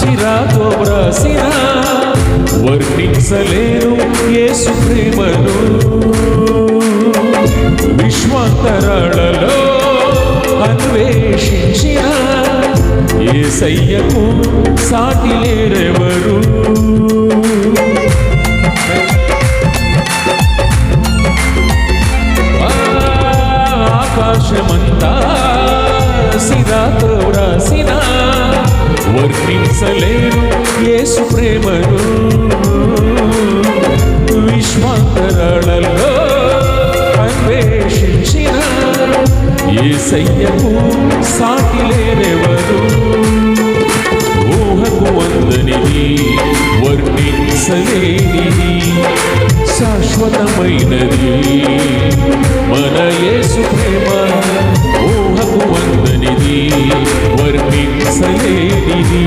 సిరాతో వ్రాసిన వర్ణించలేను యేసు ప్రేమను. విశ్వాంతరాళలో అన్వేషించిన యేసయ్యకు సాటి లేరెవరు. ఆకాశమంతా సిరాతో వ్రాసిన వర్ణించలేను యేసు ప్రేమను. విశ్వాంతరాళలో అన్వేషించిన యేసయ్యకు సాటి లేరెవరు. ఊహకు అందనిది వర్ణించలేనిది శాశ్వతమైనది మన యేసు ప్రేమ. ఊహకు అందనిది వర్ణించలేనిది